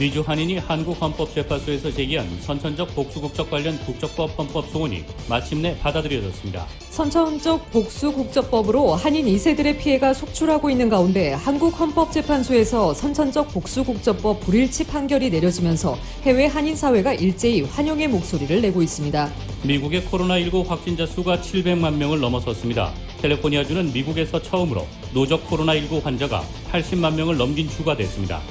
미주 한인이 한국헌법재판소에서 제기한 선천적 복수국적 관련 국적법 헌법 소원이 마침내 받아들여졌습니다. 선천적 복수국적법으로 한인 2세들의 피해가 속출하고 있는 가운데 한국헌법재판소에서 선천적 복수국적법 불일치 판결이 내려지면서 해외 한인 사회가 일제히 환영의 목소리를 내고 있습니다. 미국의 코로나19 확진자 수가 700만 명을 넘어섰습니다. 캘리포니아주는 미국에서 처음으로 누적 코로나19 환자가 80만 명을 넘긴 주가 됐습니다.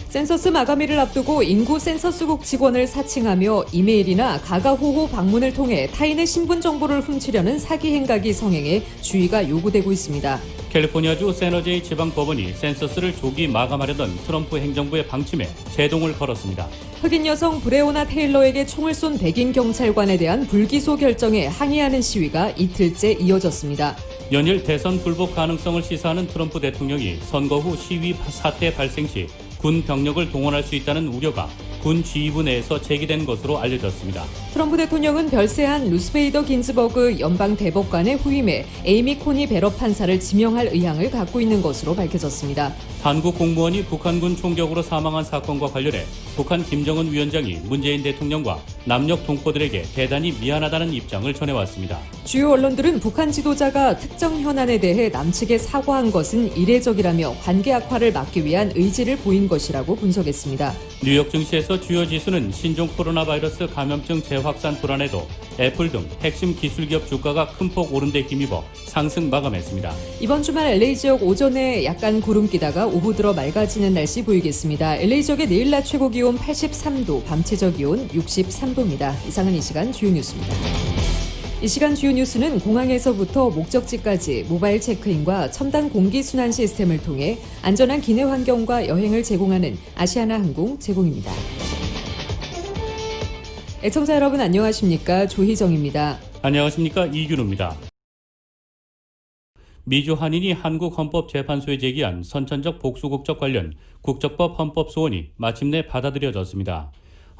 센서스 마감일을 앞두고 인구 센서스국 직원을 사칭하며 이메일이나 가가호호 방문을 통해 타인의 신분 정보를 훔치려는 사기 행각이 성행해 주의가 요구되고 있습니다. 캘리포니아주 샌호제이 지방법원이 센서스를 조기 마감하려던 트럼프 행정부의 방침에 제동을 걸었습니다. 흑인 여성 브레오나 테일러에게 총을 쏜 백인 경찰관에 대한 불기소 결정에 항의하는 시위가 이틀째 이어졌습니다. 연일 대선 불복 가능성을 시사하는 트럼프 대통령이 선거 후 시위 사태 발생 시 군 병력을 동원할 수 있다는 우려가 군 지휘부 내에서 제기된 것으로 알려졌습니다. 트럼프 대통령은 별세한 루스베이더 긴즈버그 연방 대법관의 후임에 에이미 코니 베러 판사를 지명할 의향을 갖고 있는 것으로 밝혀졌습니다. 한국 공무원이 북한군 총격으로 사망한 사건과 관련해 북한 김정은 위원장이 문재인 대통령과 남녘 동포들에게 대단히 미안하다는 입장을 전해왔습니다. 주요 언론들은 북한 지도자가 특정 현안에 대해 남측에 사과한 것은 이례적이라며 관계 악화를 막기 위한 의지를 보인 것이라고 분석했습니다. 뉴욕 증시에서 주요 지수는 신종 코로나 바이러스 감염증 재확산 불안에도 애플 등 핵심 기술기업 주가가 큰 폭 오른 데 힘입어 상승 마감했습니다. 이번 주말 LA 지역 오전에 약간 구름 끼다가 오후 들어 맑아지는 날씨 보이겠습니다. LA 지역의 내일 낮 최고 기온 83도, 밤 최저 기온 63도입니다. 이상은 이 시간 주요 뉴스입니다. 이 시간 주요 뉴스는 공항에서부터 목적지까지 모바일 체크인과 첨단 공기순환 시스템을 통해 안전한 기내 환경과 여행을 제공하는 아시아나항공 제공입니다. 애청자 여러분 안녕하십니까? 조희정입니다. 안녕하십니까? 이균우입니다. 미주 한인이 한국헌법재판소에 제기한 선천적 복수국적 관련 국적법 헌법 소원이 마침내 받아들여졌습니다.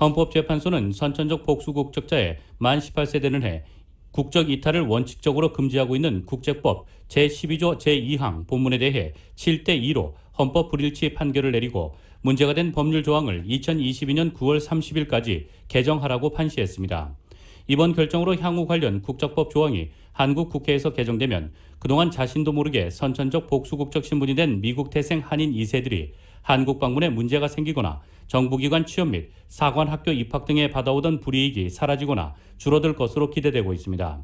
헌법재판소는 선천적 복수국적자의 만 18세 되는 해 국적 이탈을 원칙적으로 금지하고 있는 국제법 제12조 제2항 본문에 대해 7대2로 헌법 불일치 판결을 내리고 문제가 된 법률 조항을 2022년 9월 30일까지 개정하라고 판시했습니다. 이번 결정으로 향후 관련 국적법 조항이 한국 국회에서 개정되면 그동안 자신도 모르게 선천적 복수국적 신분이 된 미국 태생 한인 2세들이 한국 방문에 문제가 생기거나 정부기관 취업 및 사관학교 입학 등에 받아오던 불이익이 사라지거나 줄어들 것으로 기대되고 있습니다.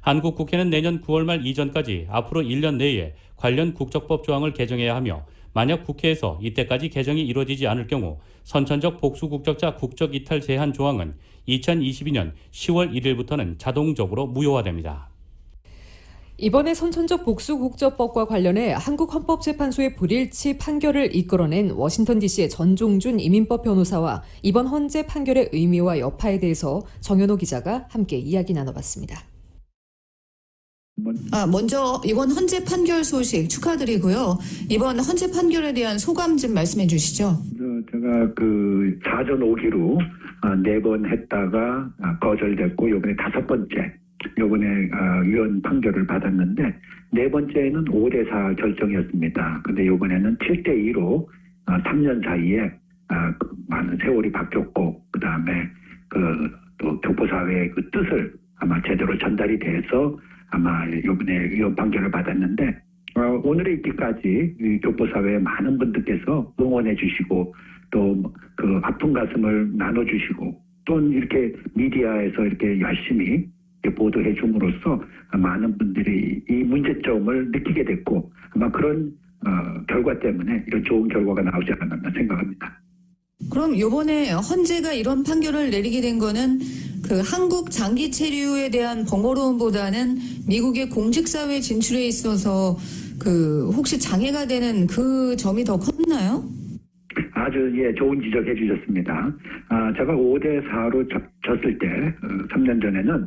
한국 국회는 내년 9월 말 이전까지 앞으로 1년 내에 관련 국적법 조항을 개정해야 하며 만약 국회에서 이때까지 개정이 이루어지지 않을 경우 선천적 복수국적자 국적 이탈 제한 조항은 2022년 10월 1일부터는 자동적으로 무효화됩니다. 이번에 선천적 복수국적법과 관련해 한국헌법재판소의 불일치 판결을 이끌어낸 워싱턴 DC의 전종준 이민법 변호사와 이번 헌재 판결의 의미와 여파에 대해서 정현호 기자가 함께 이야기 나눠봤습니다. 먼저 이번 헌재 판결 소식 축하드리고요. 이번 헌재 판결에 대한 소감 좀 말씀해 주시죠. 제가 사전 5기로 4번 했다가 거절됐고 요번에 5번째 요번에 위헌 판결을 받았는데 4번째는 5대4 결정이었습니다. 근데 요번에는 7대2로 3년 사이에 많은 세월이 바뀌었고 그다음에 또 교포사회의 그 뜻을 아마 제대로 전달이 돼서 아마 요번에 위헌 판결을 받았는데 오늘에 있기까지 교포사회의 많은 분들께서 응원해 주시고 또 그 아픈 가슴을 나눠주시고 또 이렇게 미디어에서 이렇게 열심히 보도해 줌으로써 많은 분들이 이 문제점을 느끼게 됐고 아마 그런 결과 때문에 이런 좋은 결과가 나오지 않았나 생각합니다. 그럼 이번에 헌재가 이런 판결을 내리게 된 거는 그 한국 장기 체류에 대한 번거로움보다는 미국의 공직사회 진출에 있어서 혹시 장애가 되는 그 점이 더 컸나요? 아주 좋은 지적해 주셨습니다. 제가 5대4로 졌을 때 3년 전에는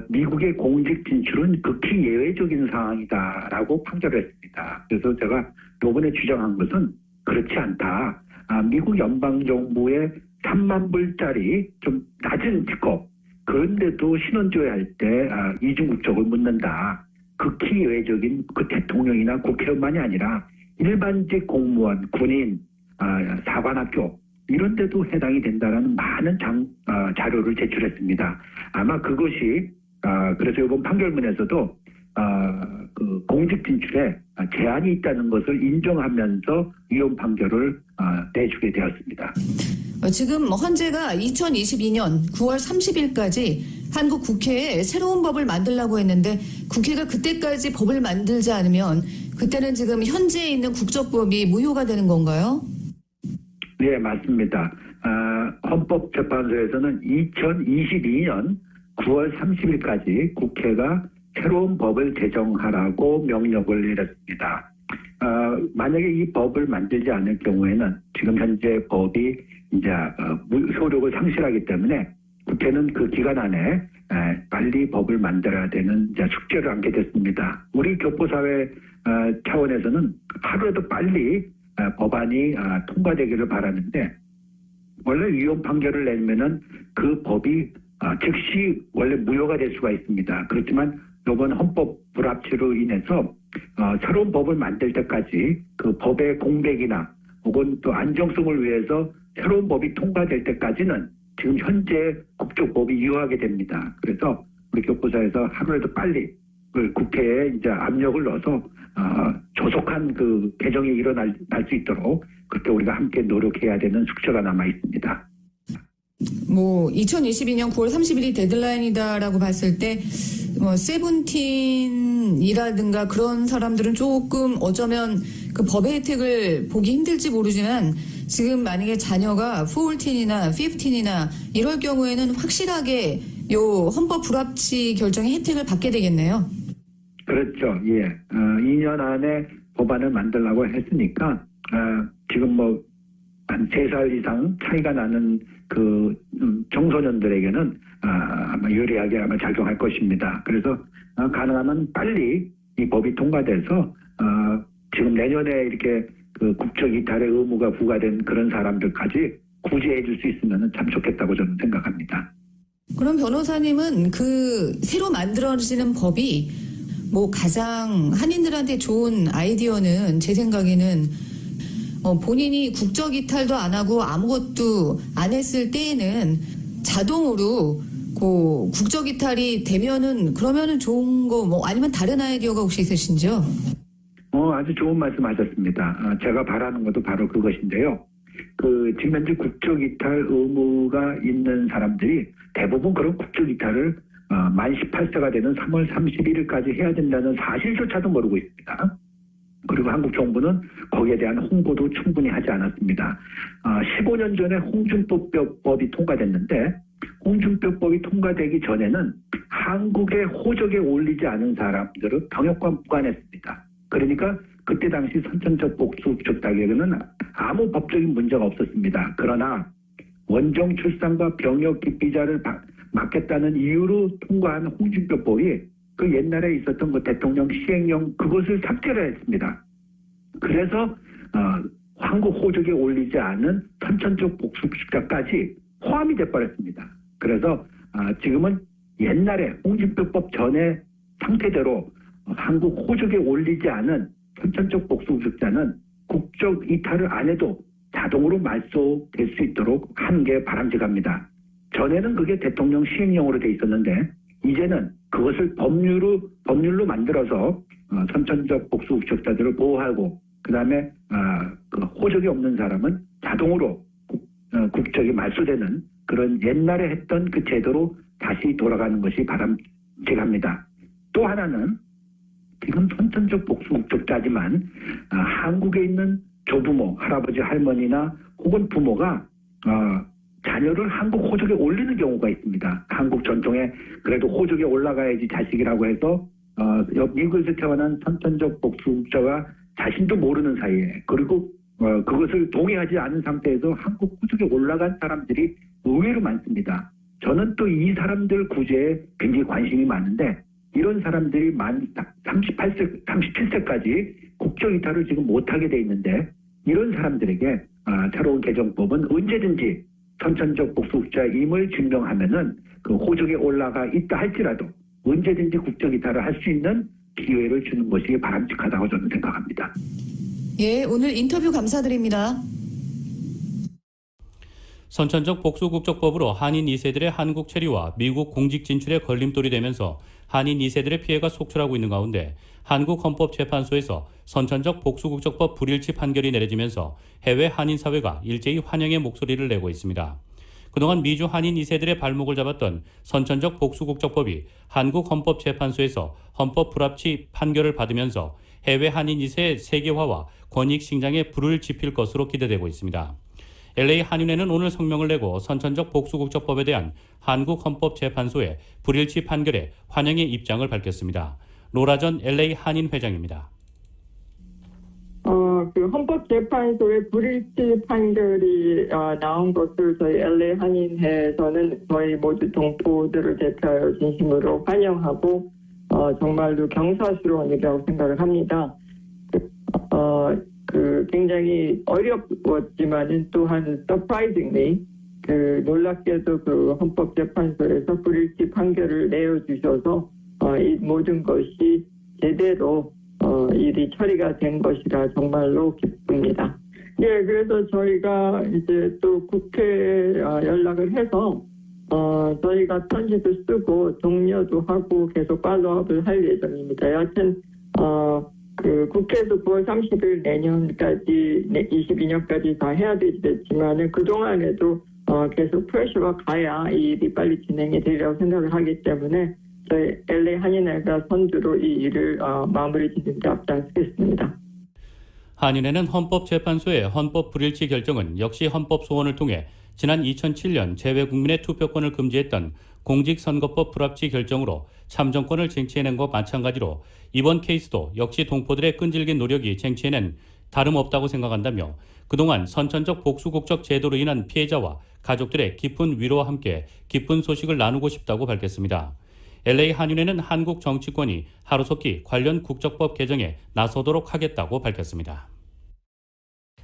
미국의 공직 진출은 극히 예외적인 상황이다라고 판결했습니다. 그래서 제가 이번에 주장한 것은 그렇지 않다. 미국 연방정부의 3만 불짜리 좀 낮은 직업 그런데도 신원조회 할 때 이중국적을 묻는다. 극히 예외적인 그 대통령이나 국회의원만이 아니라 일반직 공무원, 군인, 사관학교 이런 데도 해당이 된다라는 많은 자료를 제출했습니다. 아마 그것이 그래서 이번 판결문에서도 그 공직 진출에 제한이 있다는 것을 인정하면서 위헌 판결을 내주게 되었습니다. 지금 헌재가 2022년 9월 30일까지 한국 국회에 새로운 법을 만들라고 했는데 국회가 그때까지 법을 만들지 않으면 그때는 지금 현재에 있는 국적법이 무효가 되는 건가요? 네, 맞습니다. 헌법재판소에서는 2022년 9월 30일까지 국회가 새로운 법을 제정하라고 명령을 내렸습니다. 만약에 이 법을 만들지 않을 경우에는 지금 현재 법이 이제 효력을 상실하기 때문에 국회는 그 기간 안에 빨리 법을 만들어야 되는 이제 숙제를 안게 됐습니다. 우리 교포사회 차원에서는 하루라도 빨리 법안이 통과되기를 바라는데 원래 위헌 판결을 내면은 그 법이 즉시 원래 무효가 될 수가 있습니다. 그렇지만 이번 헌법 불합치로 인해서 새로운 법을 만들 때까지 그 법의 공백이나 혹은 또 안정성을 위해서 새로운 법이 통과될 때까지는 지금 현재 국적법이 유효하게 됩니다. 그래서 우리 교포사에서 하루라도 빨리 그 국회에 이제 압력을 넣어서 조속한 그 개정이 일어날 수 있도록 그렇게 우리가 함께 노력해야 되는 숙제가 남아 있습니다. 2022년 9월 30일이 데드라인이다라고 봤을 때 세븐틴이라든가 그런 사람들은 조금 어쩌면 그 법의 혜택을 보기 힘들지 모르지만 지금 만약에 자녀가 14이나 15이나 이럴 경우에는 확실하게 요 헌법 불합치 결정의 혜택을 받게 되겠네요. 그렇죠. 예. 2년 안에 법안을 만들라고 했으니까 지금 한 3살 이상 차이가 나는 그 청소년들에게는 아마 유리하게 아마 작용할 것입니다. 그래서 가능하면 빨리 이 법이 통과돼서 지금 내년에 이렇게 그 국적 이탈의 의무가 부과된 그런 사람들까지 구제해 줄 수 있으면 참 좋겠다고 저는 생각합니다. 그럼 변호사님은 그 새로 만들어지는 법이 가장 한인들한테 좋은 아이디어는 제 생각에는 본인이 국적 이탈도 안 하고 아무것도 안 했을 때에는 자동으로 국적 이탈이 되면은 그러면은 좋은 거 아니면 다른 아이디어가 혹시 있으신지요? 아주 좋은 말씀하셨습니다. 제가 바라는 것도 바로 그것인데요. 지금 현재 국적 이탈 의무가 있는 사람들이 대부분 그런 국적 이탈을 만 18세가 되는 3월 31일까지 해야 된다는 사실조차도 모르고 있습니다. 그리고 한국 정부는 거기에 대한 홍보도 충분히 하지 않았습니다. 15년 전에 홍준표법이 통과됐는데 홍준표법이 통과되기 전에는 한국의 호적에 어울리지 않은 사람들은 병역과 무관했습니다. 그러니까 그때 당시 선천적 복수국적 자격에는 아무 법적인 문제가 없었습니다. 그러나 원정 출산과 병역 기피자를 막겠다는 이유로 통과한 홍준표법이 그 옛날에 있었던 그 대통령 시행령 그것을 삭제를 했습니다. 그래서 한국 호적에 어울리지 않은 선천적 복수국적자까지 포함이 돼버렸습니다. 그래서 지금은 옛날에 홍준표법 전의 상태대로 한국 호적에 어울리지 않은 선천적 복수국적자는 국적 이탈을 안 해도 자동으로 말소될 수 있도록 하는 게 바람직합니다. 전에는 그게 대통령 시행령으로 돼 있었는데 이제는 그것을 법률로 만들어서 선천적 복수국적자들을 보호하고 그다음에 그 호적이 없는 사람은 자동으로 국적이 말소되는 그런 옛날에 했던 그 제도로 다시 돌아가는 것이 바람직합니다. 또 하나는 지금 선천적 복수국적자지만 한국에 있는 조부모, 할아버지, 할머니나 혹은 부모가 자녀를 한국 호적에 올리는 경우가 있습니다. 한국 전통에 그래도 호적에 올라가야지 자식이라고 해서 미국에서 태어난 선천적 복수국자가 자신도 모르는 사이에 그리고 그것을 동의하지 않은 상태에서 한국 호적에 올라간 사람들이 의외로 많습니다. 저는 또 이 사람들 구제에 굉장히 관심이 많은데 이런 사람들이 만 37세까지 국적 이탈을 지금 못하게 돼 있는데 이런 사람들에게 새로운 개정법은 언제든지 선천적 복수국자임을 증명하면은 그 호적에 올라가 있다 할지라도 언제든지 국적 이탈을 할 수 있는 기회를 주는 것이 바람직하다고 저는 생각합니다. 예, 오늘 인터뷰 감사드립니다. 선천적 복수국적법으로 한인 2세들의 한국 체류와 미국 공직 진출에 걸림돌이 되면서 한인 2세들의 피해가 속출하고 있는 가운데 한국헌법재판소에서 선천적 복수국적법 불일치 판결이 내려지면서 해외 한인 사회가 일제히 환영의 목소리를 내고 있습니다. 그동안 미주 한인 2세들의 발목을 잡았던 선천적 복수국적법이 한국헌법재판소에서 헌법 불합치 판결을 받으면서 해외 한인 2세의 세계화와 권익 신장에 불을 지필 것으로 기대되고 있습니다. LA 한인회는 오늘 성명을 내고 선천적 복수국적법에 대한 한국헌법재판소의 불일치 판결에 환영의 입장을 밝혔습니다. 로라전 LA 한인 회장입니다. 그 헌법재판소의 불일치 판결이 나온 것을 저희 LA 한인회에서는 저희 모두 동포들을 대표하여 진심으로 환영하고 정말로 경사스러운 일이라고 생각을 합니다. 굉장히 어렵지만은 또한 surprisingly 놀랍게도 그 헌법재판소에서 불일치 판결을 내어주셔서 이 모든 것이 제대로 일이 처리가 된 것이라 정말로 기쁩니다. 예, 그래서 저희가 이제 또 국회에 연락을 해서 저희가 편지도 쓰고 독려도 하고 계속 팔로우업을 할 예정입니다. 여하튼 그 국회에서 9월 30일 내년까지 22년까지 다 해야 되겠지만은 그 동안에도 계속 프레셔가 가야 이 일이 빨리 진행이 되리라고 생각을 하기 때문에 저희 LA 한인회가 선두로 이 일을 마무리 짓는 데 앞장서겠습니다. 한인회는 헌법재판소의 헌법 불일치 결정은 역시 헌법소원을 통해 지난 2007년 재외국민의 투표권을 금지했던 공직선거법 불합치 결정으로 참정권을 쟁취해낸 것과 마찬가지로 이번 케이스도 역시 동포들의 끈질긴 노력이 쟁취해낸 다름없다고 생각한다며 그동안 선천적 복수국적 제도로 인한 피해자와 가족들의 깊은 위로와 함께 기쁜 소식을 나누고 싶다고 밝혔습니다. LA 한인회는 한국 정치권이 하루속히 관련 국적법 개정에 나서도록 하겠다고 밝혔습니다.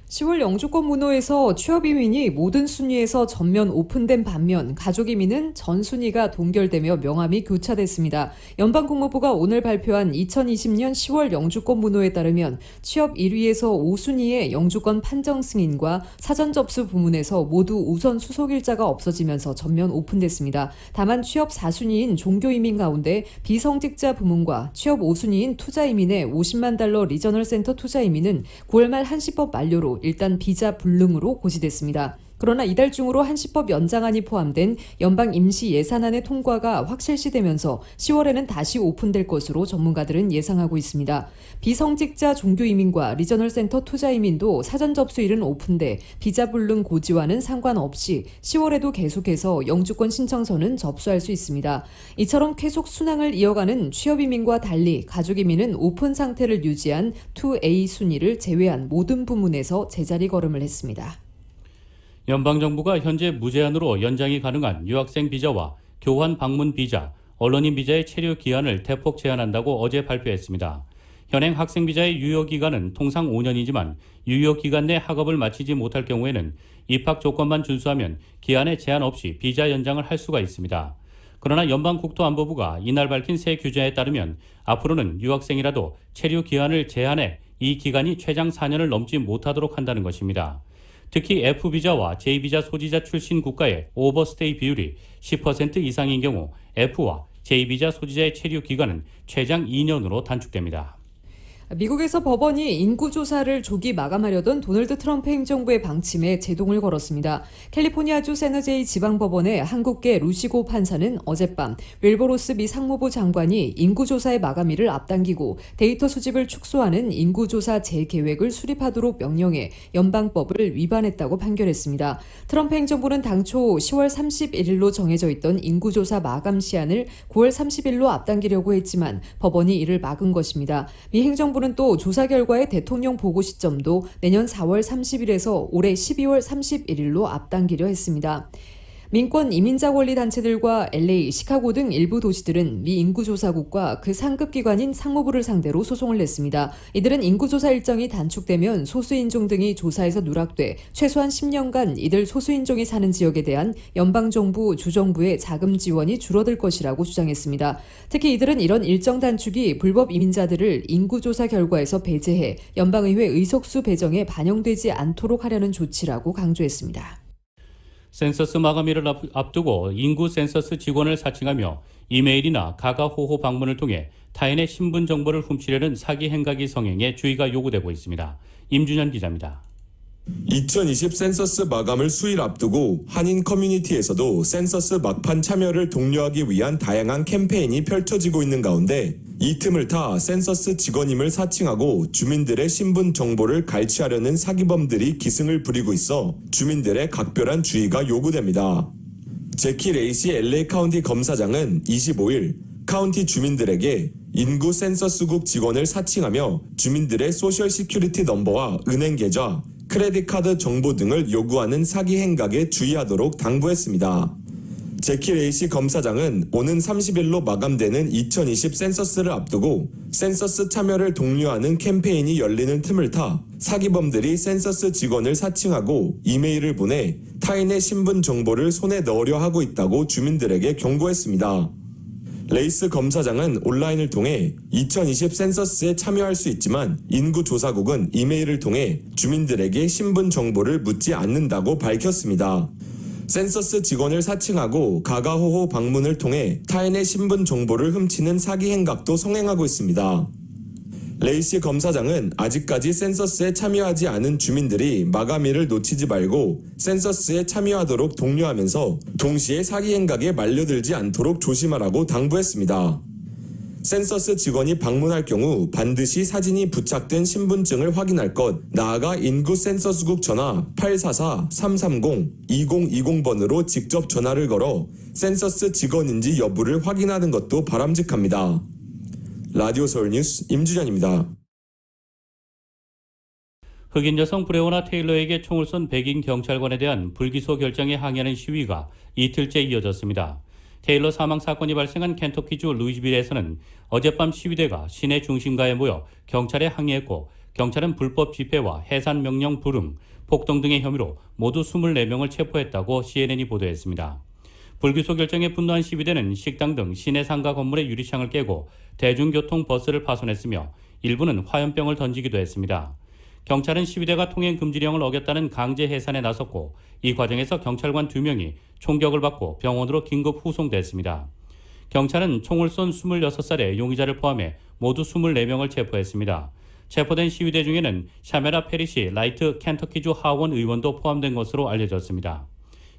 10월 영주권 문호에서 취업 이민이 모든 순위에서 전면 오픈된 반면 가족 이민은 전 순위가 동결되며 명함이 교차됐습니다. 연방국무부가 오늘 발표한 2020년 10월 영주권 문호에 따르면 취업 1위에서 5순위의 영주권 판정 승인과 사전 접수 부문에서 모두 우선 수속일자가 없어지면서 전면 오픈됐습니다. 다만 취업 4순위인 종교 이민 가운데 비성직자 부문과 취업 5순위인 투자 이민의 $50만 리저널 센터 투자 이민은 9월 말 한시법 만료로 일단 비자 불능으로 고시됐습니다. 그러나 이달 중으로 한시법 연장안이 포함된 연방 임시 예산안의 통과가 확실시되면서 10월에는 다시 오픈될 것으로 전문가들은 예상하고 있습니다. 비성직자 종교 이민과 리저널 센터 투자 이민도 사전 접수일은 오픈돼 비자 불능 고지와는 상관없이 10월에도 계속해서 영주권 신청서는 접수할 수 있습니다. 이처럼 계속 순항을 이어가는 취업 이민과 달리 가족 이민은 오픈 상태를 유지한 2A 순위를 제외한 모든 부문에서 제자리 걸음을 했습니다. 연방정부가 현재 무제한으로 연장이 가능한 유학생 비자와 교환 방문 비자, 언론인 비자의 체류 기한을 대폭 제한한다고 어제 발표했습니다. 현행 학생 비자의 유효기간은 통상 5년이지만 유효기간 내 학업을 마치지 못할 경우에는 입학 조건만 준수하면 기한에 제한 없이 비자 연장을 할 수가 있습니다. 그러나 연방국토안보부가 이날 밝힌 새 규정에 따르면 앞으로는 유학생이라도 체류 기한을 제한해 이 기간이 최장 4년을 넘지 못하도록 한다는 것입니다. 특히 F비자와 J비자 소지자 출신 국가의 오버스테이 비율이 10% 이상인 경우 F와 J비자 소지자의 체류 기간은 최장 2년으로 단축됩니다. 미국에서 법원이 인구조사를 조기 마감하려던 도널드 트럼프 행정부의 방침에 제동을 걸었습니다. 캘리포니아주 샌호제이 지방법원의 한국계 루시고 판사는 어젯밤 윌버로스 미 상무부 장관이 인구조사의 마감일을 앞당기고 데이터 수집을 축소하는 인구조사 재계획을 수립하도록 명령해 연방법을 위반했다고 판결했습니다. 트럼프 행정부는 당초 10월 31일로 정해져 있던 인구조사 마감 시한을 9월 30일로 앞당기려고 했지만 법원이 이를 막은 것입니다. 미 행정부는 또 조사 결과의 대통령 보고 시점도 내년 4월 30일에서 올해 12월 31일로 앞당기려 했습니다. 민권 이민자 권리 단체들과 LA, 시카고 등 일부 도시들은 미 인구조사국과 그 상급기관인 상무부를 상대로 소송을 냈습니다. 이들은 인구조사 일정이 단축되면 소수인종 등이 조사에서 누락돼 최소한 10년간 이들 소수인종이 사는 지역에 대한 연방정부, 주정부의 자금 지원이 줄어들 것이라고 주장했습니다. 특히 이들은 이런 일정 단축이 불법 이민자들을 인구조사 결과에서 배제해 연방의회 의석수 배정에 반영되지 않도록 하려는 조치라고 강조했습니다. 센서스 마감일을 앞두고 인구 센서스 직원을 사칭하며 이메일이나 가가호호 방문을 통해 타인의 신분 정보를 훔치려는 사기 행각이 성행에 주의가 요구되고 있습니다. 임준현 기자입니다. 2020 센서스 마감을 수일 앞두고 한인 커뮤니티에서도 센서스 막판 참여를 독려하기 위한 다양한 캠페인이 펼쳐지고 있는 가운데 이 틈을 타 센서스 직원임을 사칭하고 주민들의 신분 정보를 갈취하려는 사기범들이 기승을 부리고 있어 주민들의 각별한 주의가 요구됩니다. 제키 레이시 LA 카운티 검사장은 25일 카운티 주민들에게 인구 센서스국 직원을 사칭하며 주민들의 소셜 시큐리티 넘버와 은행 계좌, 크레딧 카드 정보 등을 요구하는 사기 행각에 주의하도록 당부했습니다. 제키 레이시 검사장은 오는 30일로 마감되는 2020 센서스를 앞두고 센서스 참여를 독려하는 캠페인이 열리는 틈을 타 사기범들이 센서스 직원을 사칭하고 이메일을 보내 타인의 신분 정보를 손에 넣으려 하고 있다고 주민들에게 경고했습니다. 레이스 검사장은 온라인을 통해 2020 센서스에 참여할 수 있지만 인구조사국은 이메일을 통해 주민들에게 신분 정보를 묻지 않는다고 밝혔습니다. 센서스 직원을 사칭하고 가가호호 방문을 통해 타인의 신분 정보를 훔치는 사기 행각도 성행하고 있습니다. 레이시 검사장은 아직까지 센서스에 참여하지 않은 주민들이 마감일을 놓치지 말고 센서스에 참여하도록 독려하면서 동시에 사기 행각에 말려들지 않도록 조심하라고 당부했습니다. 센서스 직원이 방문할 경우 반드시 사진이 부착된 신분증을 확인할 것, 나아가 인구 센서스국 전화 844-330-2020번으로 직접 전화를 걸어 센서스 직원인지 여부를 확인하는 것도 바람직합니다. 라디오 서울 뉴스 임준현입니다. 흑인 여성 브레오나 테일러에게 총을 쏜 백인 경찰관에 대한 불기소 결정에 항의하는 시위가 이틀째 이어졌습니다. 테일러 사망 사건이 발생한 켄터키주 루이즈빌에서는 어젯밤 시위대가 시내 중심가에 모여 경찰에 항의했고 경찰은 불법 집회와 해산 명령 불응, 폭동 등의 혐의로 모두 24명을 체포했다고 CNN이 보도했습니다. 불기소 결정에 분노한 시위대는 식당 등 시내 상가 건물의 유리창을 깨고 대중교통 버스를 파손했으며 일부는 화염병을 던지기도 했습니다. 경찰은 시위대가 통행 금지령을 어겼다는 강제 해산에 나섰고 이 과정에서 경찰관 2명이 총격을 받고 병원으로 긴급 후송됐습니다. 경찰은 총을 쏜 26살의 용의자를 포함해 모두 24명을 체포했습니다. 체포된 시위대 중에는 샤메라 페리시 라이트 켄터키주 하원 의원도 포함된 것으로 알려졌습니다.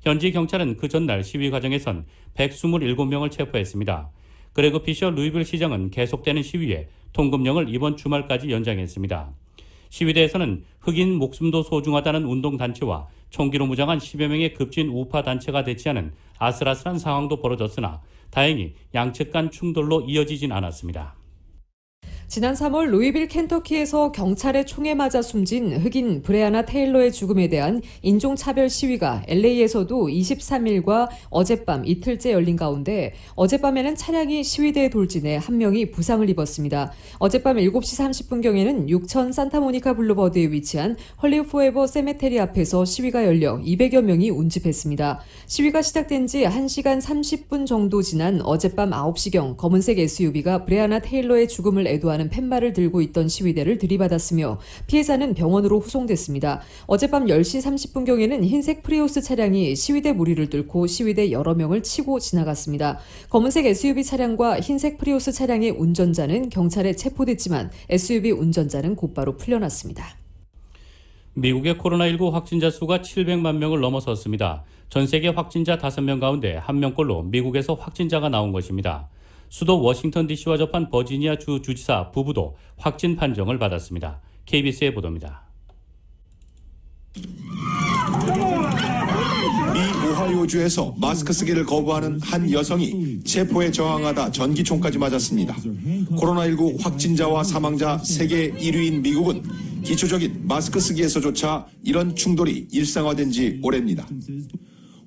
현지 경찰은 그 전날 시위 과정에선 127명을 체포했습니다. 그레그 피셔 루이빌 시장은 계속되는 시위에 통금령을 이번 주말까지 연장했습니다. 시위대에서는 흑인 목숨도 소중하다는 운동단체와 총기로 무장한 10여 명의 급진 우파 단체가 대치하는 아슬아슬한 상황도 벌어졌으나 다행히 양측 간 충돌로 이어지진 않았습니다. 지난 3월 루이빌 켄터키에서 경찰의 총에 맞아 숨진 흑인 브레아나 테일러의 죽음에 대한 인종차별 시위가 LA에서도 23일과 어젯밤 이틀째 열린 가운데 어젯밤에는 차량이 시위대에 돌진해 한 명이 부상을 입었습니다. 어젯밤 7시 30분경에는 6000 산타모니카 블루버드에 위치한 헐리 포에버 세메테리 앞에서 시위가 열려 200여 명이 운집했습니다. 시위가 시작된 지 1시간 30분 정도 지난 어젯밤 9시경 검은색 SUV가 브레아나 테일러의 죽음을 애도하는 팻말을 들고 있던 시위대를 들이받았으며 피해자는 병원으로 후송됐습니다. 어젯밤 10시 30분경에는 흰색 프리우스 차량이 시위대 무리를 뚫고 시위대 여러 명을 치고 지나갔습니다. 검은색 SUV 차량과 흰색 프리우스 차량의 운전자는 경찰에 체포됐지만 SUV 운전자는 곧바로 풀려났습니다. 미국의 코로나19 확진자 수가 700만 명을 넘어섰습니다. 전 세계 확진자 5명 가운데 1명꼴로 미국에서 확진자가 나온 것입니다. 수도 워싱턴 DC와 접한 버지니아 주 주지사 부부도 확진 판정을 받았습니다. KBS의 보도입니다. 미 오하이오주에서 마스크 쓰기를 거부하는 한 여성이 체포에 저항하다 전기총까지 맞았습니다. 코로나19 확진자와 사망자 세계 1위인 미국은 기초적인 마스크 쓰기에서조차 이런 충돌이 일상화된 지 오래입니다.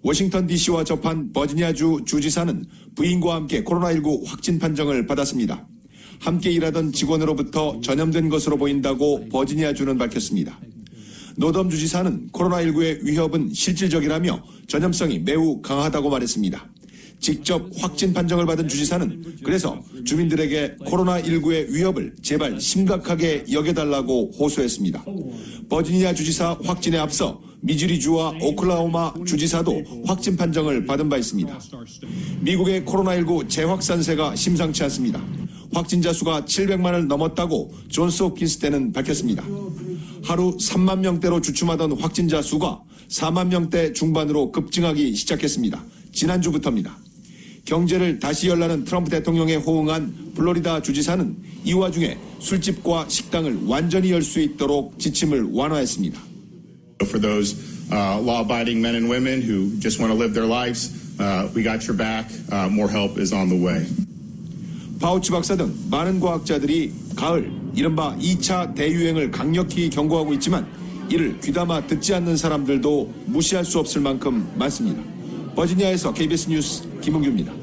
워싱턴 DC와 접한 버지니아주 주지사는 부인과 함께 코로나19 확진 판정을 받았습니다. 함께 일하던 직원으로부터 전염된 것으로 보인다고 버지니아주는 밝혔습니다. 노덤 주지사는 코로나19의 위협은 실질적이라며 전염성이 매우 강하다고 말했습니다. 직접 확진 판정을 받은 주지사는 그래서 주민들에게 코로나19의 위협을 제발 심각하게 여겨달라고 호소했습니다. 버지니아 주지사 확진에 앞서 미주리주와 오클라호마 주지사도 확진 판정을 받은 바 있습니다. 미국의 코로나19 재확산세가 심상치 않습니다. 확진자 수가 700만을 넘었다고 존스 홉킨스 대는 밝혔습니다. 하루 3만 명대로 주춤하던 확진자 수가 4만 명대 중반으로 급증하기 시작했습니다. 지난주부터입니다. 경제를 다시 열라는 트럼프 대통령에 호응한 플로리다 주지사는 이 와중에 술집과 식당을 완전히 열 수 있도록 지침을 완화했습니다. For those law-abiding men and women who just want to live their lives, we got your back. More help is on the way. 파우치 박사 등 많은 과학자들이 가을, 이른바 2차 대유행을 강력히 경고하고 있지만 이를 귀담아 듣지 않는 사람들도 무시할 수 없을 만큼 많습니다. 버지니아에서 KBS 뉴스 김은규입니다.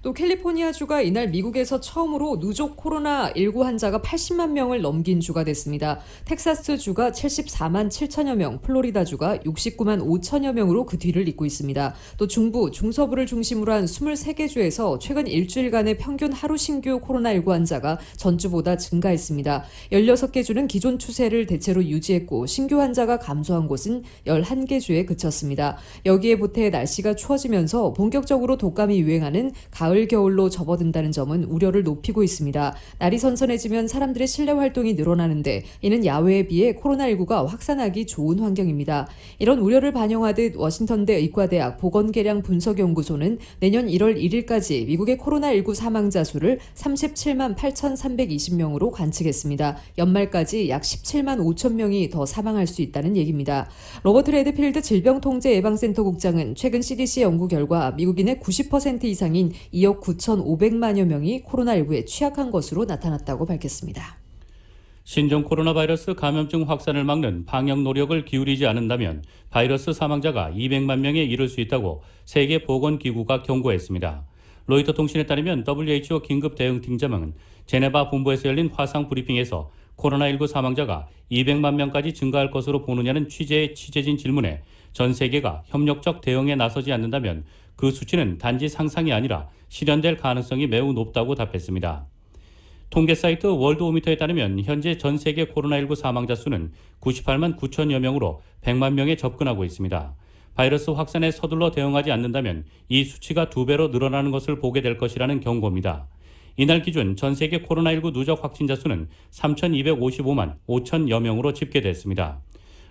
또 캘리포니아주가 이날 미국에서 처음으로 누적 코로나19 환자가 80만 명을 넘긴 주가 됐습니다. 텍사스주가 74만 7천여 명, 플로리다주가 69만 5천여 명으로 그 뒤를 잇고 있습니다. 또 중부, 중서부를 중심으로 한 23개 주에서 최근 일주일간의 평균 하루 신규 코로나19 환자가 전주보다 증가했습니다. 16개 주는 기존 추세를 대체로 유지했고 신규 환자가 감소한 곳은 11개 주에 그쳤습니다. 여기에 보태 날씨가 추워지면서 본격적으로 독감이 유행하는 가을, 겨울로 접어든다는 점은 우려를 높이고 있습니다. 날이 선선해지면 사람들의 실내 활동이 늘어나는데 이는 야외에 비해 코로나19가 확산하기 좋은 환경입니다. 이런 우려를 반영하듯 워싱턴대 의과대학 보건계량 분석연구소는 내년 1월 1일까지 미국의 코로나19 사망자 수를 37만 8,320명으로 관측했습니다. 연말까지 약 17만 5천 명이 더 사망할 수 있다는 얘기입니다. 로버트 레드필드 질병통제예방센터 국장은 최근 CDC 연구 결과 미국인의 90% 이상인 2억 9,500만여 명이 코로나19에 취약한 것으로 나타났다고 밝혔습니다. 신종 코로나 바이러스 감염증 확산을 막는 방역 노력을 기울이지 않는다면 바이러스 사망자가 200만 명에 이를 수 있다고 세계보건기구가 경고했습니다. 로이터 통신에 따르면 WHO 긴급 대응팀장은 제네바 본부에서 열린 화상 브리핑에서 코로나19 사망자가 200만 명까지 증가할 것으로 보느냐는 취재에 취재진 질문에 전 세계가 협력적 대응에 나서지 않는다면 그 수치는 단지 상상이 아니라 실현될 가능성이 매우 높다고 답했습니다. 통계 사이트 월드오미터에 따르면 현재 전 세계 코로나19 사망자 수는 98만 9천여 명으로 100만 명에 접근하고 있습니다. 바이러스 확산에 서둘러 대응하지 않는다면 이 수치가 2배로 늘어나는 것을 보게 될 것이라는 경고입니다. 이날 기준 전 세계 코로나19 누적 확진자 수는 3,255만 5천여 명으로 집계됐습니다.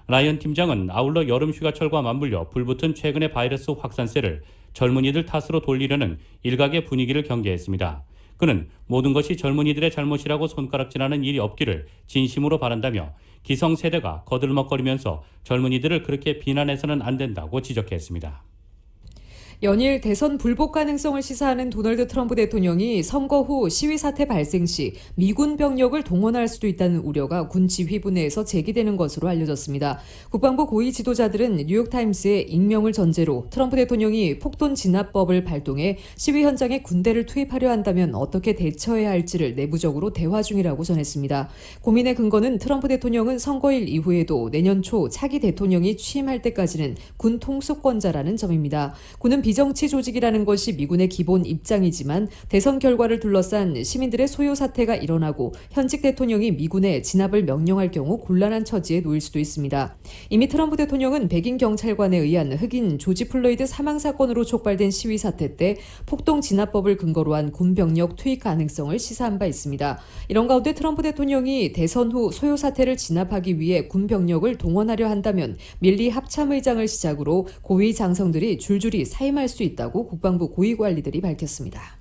라이언 팀장은 아울러 여름 휴가철과 맞물려 불붙은 최근의 바이러스 확산세를 젊은이들 탓으로 돌리려는 일각의 분위기를 경계했습니다. 그는 모든 것이 젊은이들의 잘못이라고 손가락질하는 일이 없기를 진심으로 바란다며 기성세대가 거들먹거리면서 젊은이들을 그렇게 비난해서는 안 된다고 지적했습니다. 연일 대선 불복 가능성을 시사하는 도널드 트럼프 대통령이 선거 후 시위 사태 발생 시 미군 병력을 동원할 수도 있다는 우려가 군 지휘부 내에서 제기되는 것으로 알려졌습니다. 국방부 고위 지도자들은 뉴욕타임스에 익명을 전제로 트럼프 대통령이 폭돈 진압법을 발동해 시위 현장에 군대를 투입하려 한다면 어떻게 대처해야 할지를 내부적으로 대화 중이라고 전했습니다. 고민의 근거는 트럼프 대통령은 선거일 이후에도 내년 초 차기 대통령이 취임할 때까지는 군 통수권자라는 점입니다. 군은 비정치 조직이라는 것이 미군의 기본 입장이지만 대선 결과를 둘러싼 시민들의 소요 사태가 일어나고 현직 대통령이 미군에 진압을 명령할 경우 곤란한 처지에 놓일 수도 있습니다. 이미 트럼프 대통령은 백인 경찰관에 의한 흑인 조지 플로이드 사망 사건으로 촉발된 시위 사태 때 폭동 진압법을 근거로 한 군병력 투입 가능성을 시사한 바 있습니다. 이런 가운데 트럼프 대통령이 대선 후 소요 사태를 진압하기 위해 군병력을 동원하려 한다면 밀리 합참의장을 시작으로 고위 장성들이 줄줄이 사임할 수 있다고 국방부 고위 관리들이 밝혔습니다.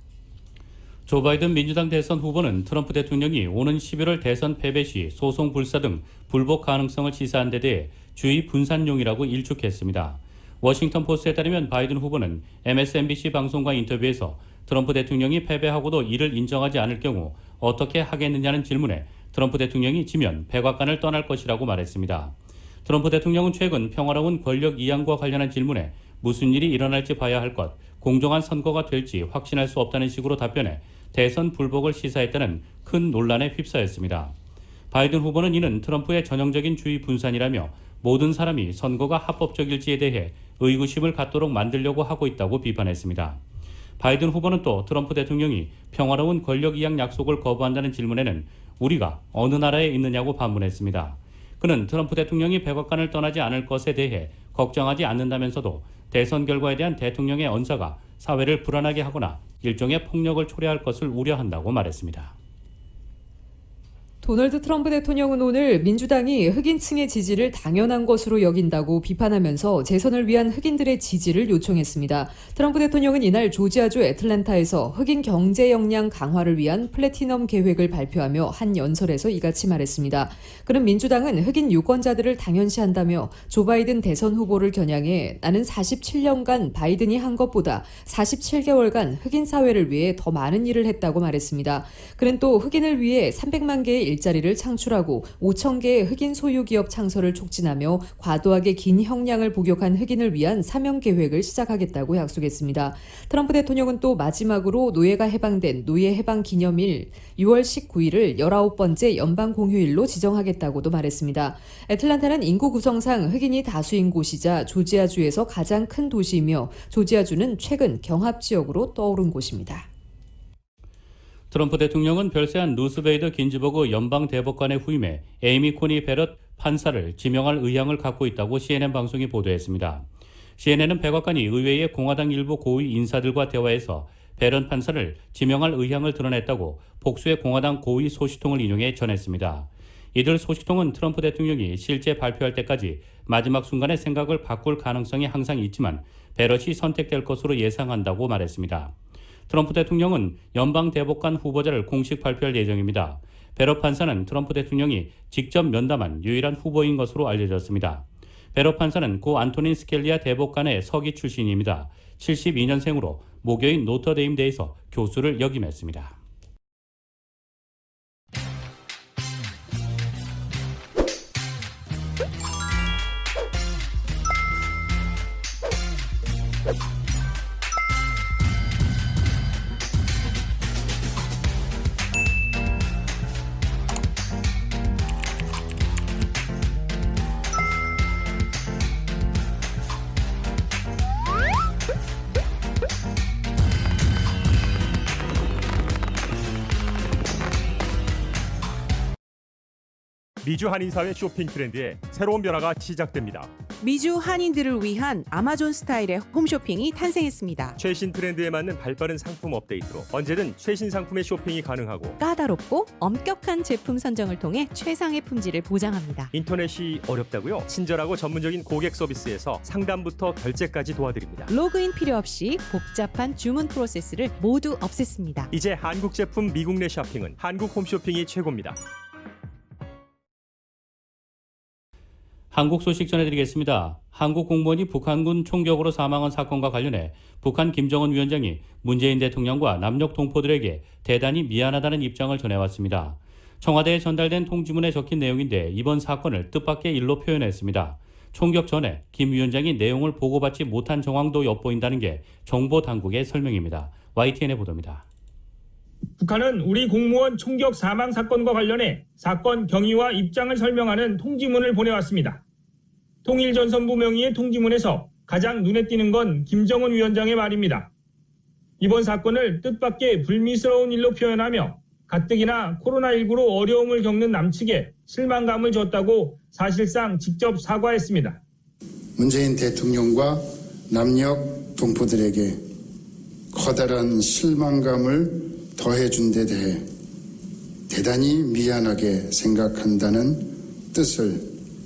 조 바이든 민주당 대선 후보는 트럼프 대통령이 오는 11월 대선 패배 시 소송 불사 등 불복 가능성을 시사한 데 대해 주의 분산용이라고 일축했습니다. 워싱턴 포스트에 따르면 바이든 후보는 MSNBC 방송과 인터뷰에서 트럼프 대통령이 패배하고도 이를 인정하지 않을 경우 어떻게 하겠느냐는 질문에 트럼프 대통령이 지면 백악관을 떠날 것이라고 말했습니다. 트럼프 대통령은 최근 평화로운 권력 이양과 관련한 질문에 무슨 일이 일어날지 봐야 할 것, 공정한 선거가 될지 확신할 수 없다는 식으로 답변해 대선 불복을 시사했다는 큰 논란에 휩싸였습니다. 바이든 후보는 이는 트럼프의 전형적인 주의 분산이라며 모든 사람이 선거가 합법적일지에 대해 의구심을 갖도록 만들려고 하고 있다고 비판했습니다. 바이든 후보는 또 트럼프 대통령이 평화로운 권력 이양 약속을 거부한다는 질문에는 우리가 어느 나라에 있느냐고 반문했습니다. 그는 트럼프 대통령이 백악관을 떠나지 않을 것에 대해 걱정하지 않는다면서도 대선 결과에 대한 대통령의 언사가 사회를 불안하게 하거나 일종의 폭력을 초래할 것을 우려한다고 말했습니다. 도널드 트럼프 대통령은 오늘 민주당이 흑인층의 지지를 당연한 것으로 여긴다고 비판하면서 재선을 위한 흑인들의 지지를 요청했습니다. 트럼프 대통령은 이날 조지아주 애틀랜타에서 흑인 경제 역량 강화를 위한 플래티넘 계획을 발표하며 한 연설에서 이같이 말했습니다. 그는 민주당은 흑인 유권자들을 당연시한다며 조 바이든 대선 후보를 겨냥해 나는 47년간 바이든이 한 것보다 47개월간 흑인 사회를 위해 더 많은 일을 했다고 말했습니다. 그는 또 흑인을 위해 300만 개의 일자리를 창출하고 5천 개의 흑인 소유 기업 창설을 촉진하며 과도하게 긴 형량을 복역한 흑인을 위한 사명 계획을 시작하겠다고 약속했습니다. 트럼프 대통령은 또 마지막으로 노예가 해방된 노예 해방 기념일 6월 19일을 19번째 연방 공휴일로 지정하겠다고도 말했습니다. 애틀랜타는 인구 구성상 흑인이 다수인 곳이자 조지아주에서 가장 큰 도시이며 조지아주는 최근 경합 지역으로 떠오른 곳입니다. 트럼프 대통령은 별세한 루스베이더 긴즈버그 연방대법관에 후임해 에이미 코니 베럿 판사를 지명할 의향을 갖고 있다고 CNN 방송이 보도했습니다. CNN은 백악관이 의회의 공화당 일부 고위 인사들과 대화에서 베럿 판사를 지명할 의향을 드러냈다고 복수의 공화당 고위 소식통을 인용해 전했습니다. 이들 소식통은 트럼프 대통령이 실제 발표할 때까지 마지막 순간에 생각을 바꿀 가능성이 항상 있지만 베럿이 선택될 것으로 예상한다고 말했습니다. 트럼프 대통령은 연방대법관 후보자를 공식 발표할 예정입니다. 베럿 판사는 트럼프 대통령이 직접 면담한 유일한 후보인 것으로 알려졌습니다. 베럿 판사는 고 안토닌 스켈리아 대법관의 서기 출신입니다. 72년생으로 모교인 노터데임대에서 교수를 역임했습니다. 미주 한인사회 쇼핑 트렌드에 새로운 변화가 시작됩니다. 미주 한인들을 위한 아마존 스타일의 홈쇼핑이 탄생했습니다. 최신 트렌드에 맞는 발빠른 상품 업데이트로 언제든 최신 상품의 쇼핑이 가능하고 까다롭고 엄격한 제품 선정을 통해 최상의 품질을 보장합니다. 인터넷이 어렵다고요? 친절하고 전문적인 고객 서비스에서 상담부터 결제까지 도와드립니다. 로그인 필요 없이 복잡한 주문 프로세스를 모두 없앴습니다. 이제 한국 제품 미국 내 쇼핑은 한국 홈쇼핑이 최고입니다. 한국 소식 전해드리겠습니다. 한국 공무원이 북한군 총격으로 사망한 사건과 관련해 북한 김정은 위원장이 문재인 대통령과 남녘 동포들에게 대단히 미안하다는 입장을 전해왔습니다. 청와대에 전달된 통지문에 적힌 내용인데 이번 사건을 뜻밖의 일로 표현했습니다. 총격 전에 김 위원장이 내용을 보고받지 못한 정황도 엿보인다는 게 정보 당국의 설명입니다. YTN의 보도입니다. 북한은 우리 공무원 총격 사망 사건과 관련해 사건 경위와 입장을 설명하는 통지문을 보내왔습니다. 통일전선부 명의의 통지문에서 가장 눈에 띄는 건 김정은 위원장의 말입니다. 이번 사건을 뜻밖의 불미스러운 일로 표현하며 가뜩이나 코로나19로 어려움을 겪는 남측에 실망감을 줬다고 사실상 직접 사과했습니다. 문재인 대통령과 남녘 동포들에게 커다란 실망감을 더해준 데 대해 대단히 미안하게 생각한다는 뜻을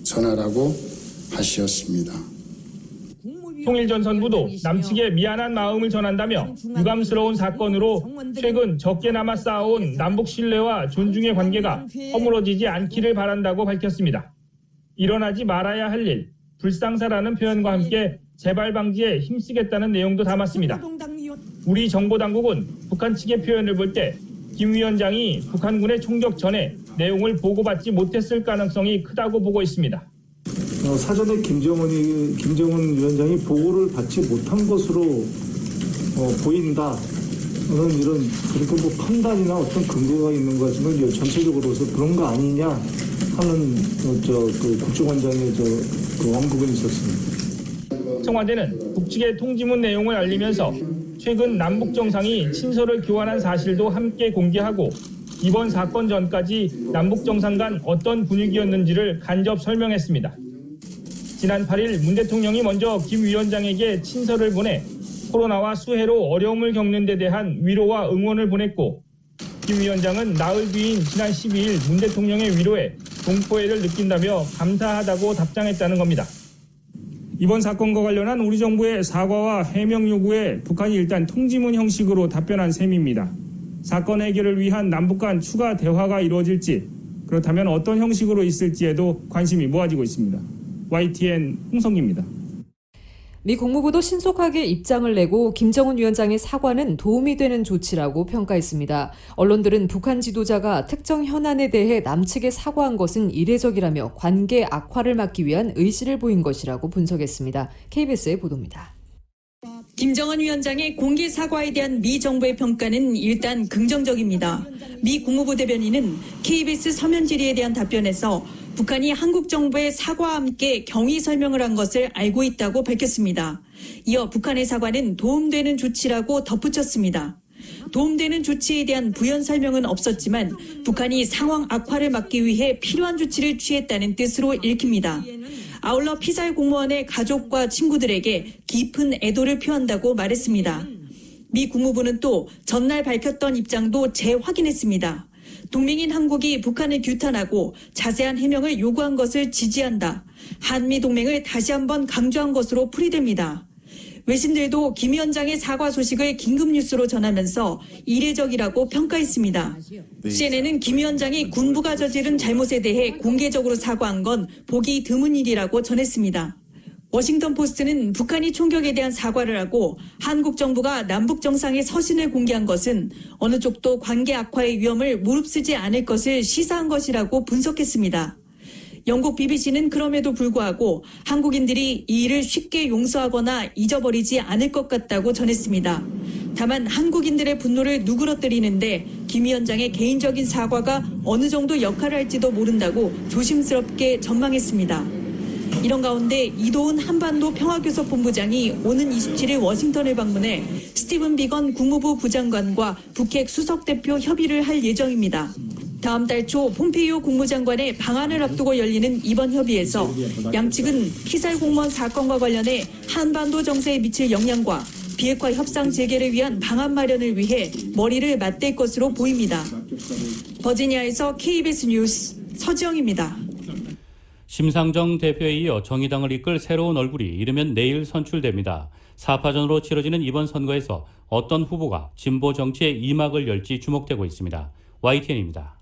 전하라고 하셨습니다. 통일전선부도 남측에 미안한 마음을 전한다며 유감스러운 사건으로 최근 적게나마 쌓아온 남북 신뢰와 존중의 관계가 허물어지지 않기를 바란다고 밝혔습니다. 일어나지 말아야 할 일, 불상사라는 표현과 함께 재발 방지에 힘쓰겠다는 내용도 담았습니다. 우리 정보당국은 북한 측의 표현을 볼 때 김 위원장이 북한군의 총격 전에 내용을 보고받지 못했을 가능성이 크다고 보고 있습니다. 사전에 김정은 위원장이 보고를 받지 못한 것으로 보인다. 이런 그렇게 판단이나 어떤 근거가 있는 것 같지만 전체적으로서 그런 거 아니냐 하는 국정원장의 언급은 있었습니다. 청와대는 북측의 통지문 내용을 알리면서 최근 남북 정상이 친서를 교환한 사실도 함께 공개하고 이번 사건 전까지 남북 정상 간 어떤 분위기였는지를 간접 설명했습니다. 지난 8일 문 대통령이 먼저 김 위원장에게 친서를 보내 코로나와 수해로 어려움을 겪는 데 대한 위로와 응원을 보냈고 김 위원장은 나흘 뒤인 지난 12일 문 대통령의 위로에 동포애를 느낀다며 감사하다고 답장했다는 겁니다. 이번 사건과 관련한 우리 정부의 사과와 해명 요구에 북한이 일단 통지문 형식으로 답변한 셈입니다. 사건 해결을 위한 남북 간 추가 대화가 이루어질지, 그렇다면 어떤 형식으로 있을지에도 관심이 모아지고 있습니다. YTN 홍성기입니다. 미 국무부도 신속하게 입장을 내고 김정은 위원장의 사과는 도움이 되는 조치라고 평가했습니다. 언론들은 북한 지도자가 특정 현안에 대해 남측에 사과한 것은 이례적이라며 관계 악화를 막기 위한 의지를 보인 것이라고 분석했습니다. KBS의 보도입니다. 김정은 위원장의 공개 사과에 대한 미 정부의 평가는 일단 긍정적입니다. 미 국무부 대변인은 KBS 서면 질의에 대한 답변에서 북한이 한국 정부의 사과와 함께 경위 설명을 한 것을 알고 있다고 밝혔습니다. 이어 북한의 사과는 도움되는 조치라고 덧붙였습니다. 도움되는 조치에 대한 부연 설명은 없었지만 북한이 상황 악화를 막기 위해 필요한 조치를 취했다는 뜻으로 읽힙니다. 아울러 피살 공무원의 가족과 친구들에게 깊은 애도를 표한다고 말했습니다. 미 국무부는 또 전날 밝혔던 입장도 재확인했습니다. 동맹인 한국이 북한을 규탄하고 자세한 해명을 요구한 것을 지지한다. 한미 동맹을 다시 한번 강조한 것으로 풀이됩니다. 외신들도 김 위원장의 사과 소식을 긴급뉴스로 전하면서 이례적이라고 평가했습니다. CNN은 김 위원장이 군부가 저지른 잘못에 대해 공개적으로 사과한 건 보기 드문 일이라고 전했습니다. 워싱턴 포스트는 북한이 총격에 대한 사과를 하고 한국 정부가 남북 정상의 서신을 공개한 것은 어느 쪽도 관계 악화의 위험을 무릅쓰지 않을 것을 시사한 것이라고 분석했습니다. 영국 BBC는 그럼에도 불구하고 한국인들이 이 일을 쉽게 용서하거나 잊어버리지 않을 것 같다고 전했습니다. 다만 한국인들의 분노를 누그러뜨리는데 김 위원장의 개인적인 사과가 어느 정도 역할을 할지도 모른다고 조심스럽게 전망했습니다. 이런 가운데 이도훈 한반도 평화교섭본부장이 오는 27일 워싱턴을 방문해 스티븐 비건 국무부 부장관과 북핵 수석대표 협의를 할 예정입니다. 다음 달 초 폼페이오 국무장관의 방한을 앞두고 열리는 이번 협의에서 양측은 피살 공무원 사건과 관련해 한반도 정세에 미칠 영향과 비핵화 협상 재개를 위한 방안 마련을 위해 머리를 맞댈 것으로 보입니다. 버지니아에서 KBS 뉴스 서지영입니다. 심상정 대표에 이어 정의당을 이끌 새로운 얼굴이 이르면 내일 선출됩니다. 4파전으로 치러지는 이번 선거에서 어떤 후보가 진보 정치의 이막을 열지 주목되고 있습니다. YTN입니다.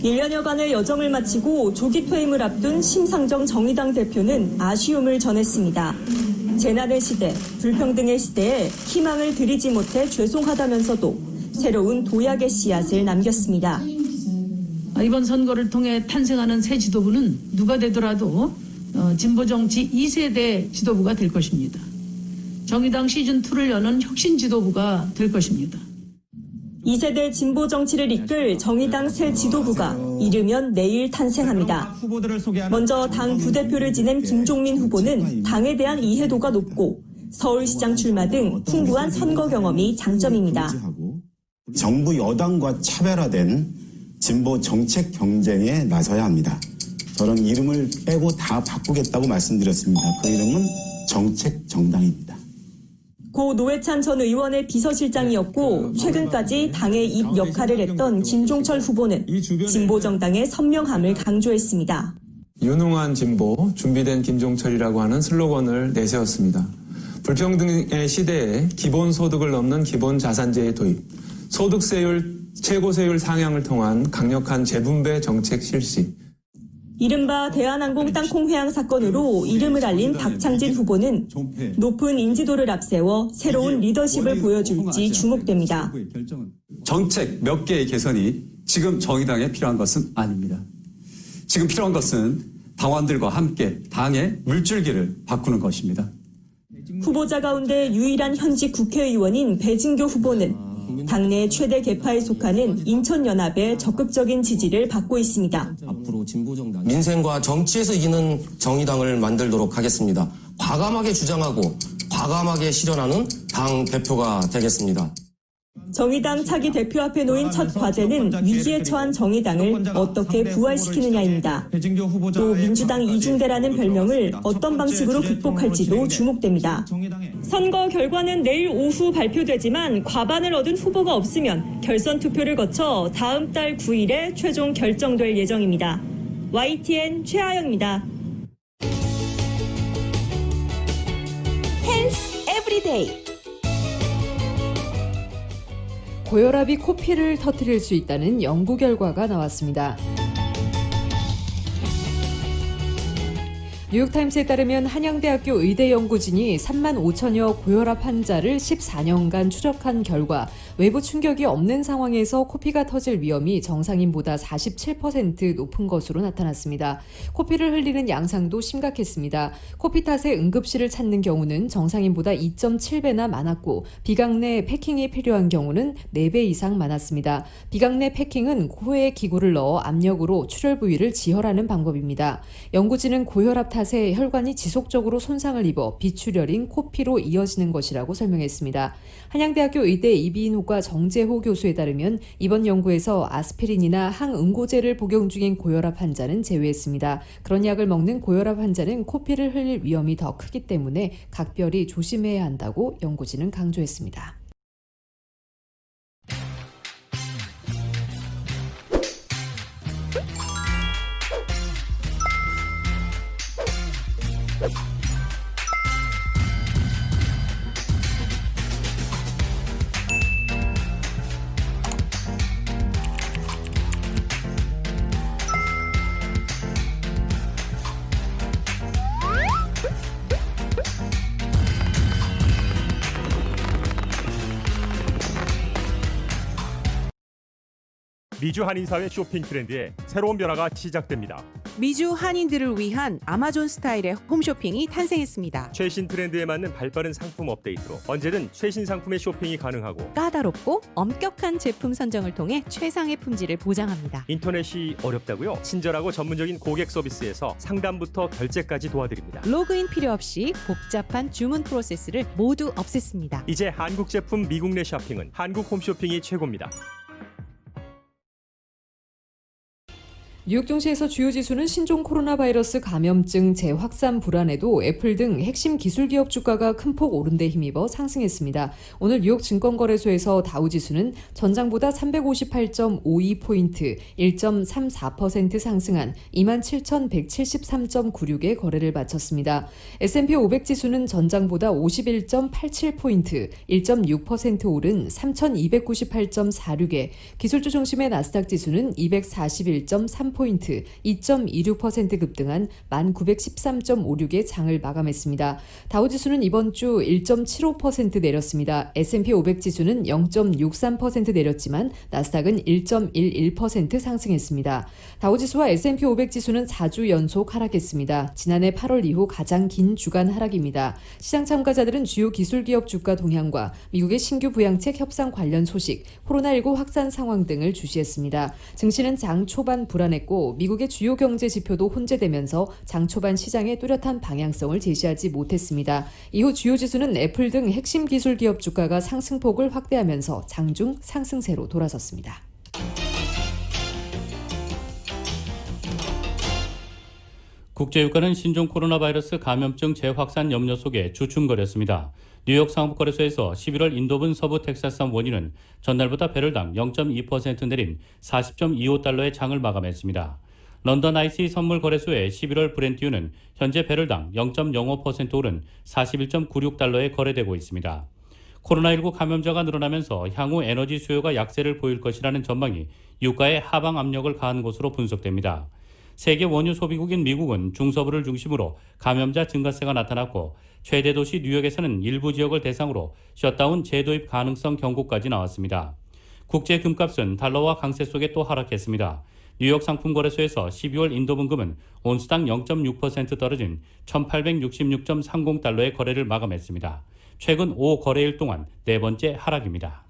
1년여간의 여정을 마치고 조기 퇴임을 앞둔 심상정 정의당 대표는 아쉬움을 전했습니다. 재난의 시대, 불평등의 시대에 희망을 드리지 못해 죄송하다면서도 새로운 도약의 씨앗을 남겼습니다. 이번 선거를 통해 탄생하는 새 지도부는 누가 되더라도 진보정치 2세대 지도부가 될 것입니다. 정의당 시즌2를 여는 혁신 지도부가 될 것입니다. 2세대 진보 정치를 이끌 정의당 새 지도부가 이르면 내일 탄생합니다. 먼저 당 부대표를 지낸 김종민 후보는 당에 대한 이해도가 높고 서울시장 출마 등 풍부한 선거 경험이 장점입니다. 정부 여당과 차별화된 진보 정책 경쟁에 나서야 합니다. 저는 이름을 빼고 다 바꾸겠다고 말씀드렸습니다. 그 이름은 정책정당입니다. 고 노회찬 전 의원의 비서실장이었고 최근까지 당의 입 역할을 했던 김종철 후보는 진보정당의 선명함을 강조했습니다. 유능한 진보, 준비된 김종철이라고 하는 슬로건을 내세웠습니다. 불평등의 시대에 기본소득을 넘는 기본자산제의 도입, 소득세율, 최고세율 상향을 통한 강력한 재분배 정책 실시, 이른바 대한항공 땅콩 회항 사건으로 이름을 알린 박창진 후보는 높은 인지도를 앞세워 새로운 리더십을 보여줄지 주목됩니다. 정책 몇 개의 개선이 지금 정의당에 필요한 것은 아닙니다. 지금 필요한 것은 당원들과 함께 당의 물줄기를 바꾸는 것입니다. 후보자 가운데 유일한 현직 국회의원인 배진교 후보는 당내 최대 계파에 속하는 인천연합의 적극적인 지지를 받고 있습니다. 민생과 정치에서 이기는 정의당을 만들도록 하겠습니다. 과감하게 주장하고 과감하게 실현하는 당 대표가 되겠습니다. 정의당 차기 대표 앞에 놓인 첫 과제는 위기에 처한 정의당을 어떻게 부활시키느냐입니다. 또 민주당 이중대라는 별명을 어떤 방식으로 극복할지도 주목됩니다. 선거 결과는 내일 오후 발표되지만 과반을 얻은 후보가 없으면 결선 투표를 거쳐 다음 달 9일에 최종 결정될 예정입니다. YTN 최하영입니다. 헬스 에브리데이. 고혈압이 코피를 터뜨릴 수 있다는 연구 결과가 나왔습니다. 뉴욕타임스에 따르면 한양대학교 의대 연구진이 3만 5천여 고혈압 환자를 14년간 추적한 결과 외부 충격이 없는 상황에서 코피가 터질 위험이 정상인보다 47% 높은 것으로 나타났습니다. 코피를 흘리는 양상도 심각했습니다. 코피 탓에 응급실을 찾는 경우는 정상인보다 2.7배나 많았고 비강내 패킹이 필요한 경우는 4배 이상 많았습니다. 비강내 패킹은 코에 기구를 넣어 압력으로 출혈 부위를 지혈하는 방법입니다. 연구진은 고혈압 탓에 혈관이 지속적으로 손상을 입어 비출혈인 코피로 이어지는 것이라고 설명했습니다. 한양대학교 의대 이비인후과 정재호 교수에 따르면 이번 연구에서 아스피린이나 항응고제를 복용 중인 고혈압 환자는 제외했습니다. 그런 약을 먹는 고혈압 환자는 코피를 흘릴 위험이 더 크기 때문에 각별히 조심해야 한다고 연구진은 강조했습니다. 미주 한인사회 쇼핑 트렌드에 새로운 변화가 시작됩니다. 미주 한인들을 위한 아마존 스타일의 홈쇼핑이 탄생했습니다. 최신 트렌드에 맞는 발빠른 상품 업데이트로 언제든 최신 상품의 쇼핑이 가능하고 까다롭고 엄격한 제품 선정을 통해 최상의 품질을 보장합니다. 인터넷이 어렵다고요? 친절하고 전문적인 고객 서비스에서 상담부터 결제까지 도와드립니다. 로그인 필요 없이 복잡한 주문 프로세스를 모두 없앴습니다. 이제 한국 제품 미국 내 쇼핑은 한국 홈쇼핑이 최고입니다. 뉴욕 증시에서 주요 지수는 신종 코로나 바이러스 감염증 재확산 불안에도 애플 등 핵심 기술 기업 주가가 큰 폭 오른 데 힘입어 상승했습니다. 오늘 뉴욕 증권거래소에서 다우지수는 전장보다 358.52포인트, 1.34% 상승한 27,173.96에 거래를 마쳤습니다. S&P 500 지수는 전장보다 51.87포인트, 1.6% 오른 3,298.46에, 기술주 중심의 나스닥 지수는 241.3포인트, 2.26% 급등한 1913.56의 장을 마감했습니다. 다우지수는 이번 주 1.75% 내렸습니다. S&P 500 지수는 0.63% 내렸지만 나스닥은 1.11% 상승했습니다. 다우지수와 S&P 500 지수는 4주 연속 하락했습니다. 지난해 8월 이후 가장 긴 주간 하락입니다. 시장 참가자들은 주요 기술기업 주가 동향과 미국의 신규 부양책 협상 관련 소식, 코로나19 확산 상황 등을 주시했습니다. 증시는 장 초반 불안했고 미국의 주요 경제 지표도 혼재되면서 장 초반 시장의 뚜렷한 방향성을 제시하지 못했습니다. 이후 주요 지수는 애플 등 핵심 기술 기업 주가가 상승폭을 확대하면서 장중 상승세로 돌아섰습니다. 국제유가는 신종 코로나 바이러스 감염증 재확산 염려 속에 주춤거렸습니다. 뉴욕 상업거래소에서 11월 인도분 서부 텍사스산 원유는 전날보다 배럴당 0.2% 내린 40.25달러의 장을 마감했습니다. 런던 IC 선물거래소의 11월 브렌트유는 현재 배럴당 0.05% 오른 41.96달러에 거래되고 있습니다. 코로나19 감염자가 늘어나면서 향후 에너지 수요가 약세를 보일 것이라는 전망이 유가에 하방 압력을 가한 것으로 분석됩니다. 세계 원유 소비국인 미국은 중서부를 중심으로 감염자 증가세가 나타났고 최대 도시 뉴욕에서는 일부 지역을 대상으로 셧다운 재도입 가능성 경고까지 나왔습니다. 국제 금값은 달러와 강세 속에 또 하락했습니다. 뉴욕 상품거래소에서 12월 인도분금은 온스당 0.6% 떨어진 1,866.30달러의 거래를 마감했습니다. 최근 5거래일 동안 네 번째 하락입니다.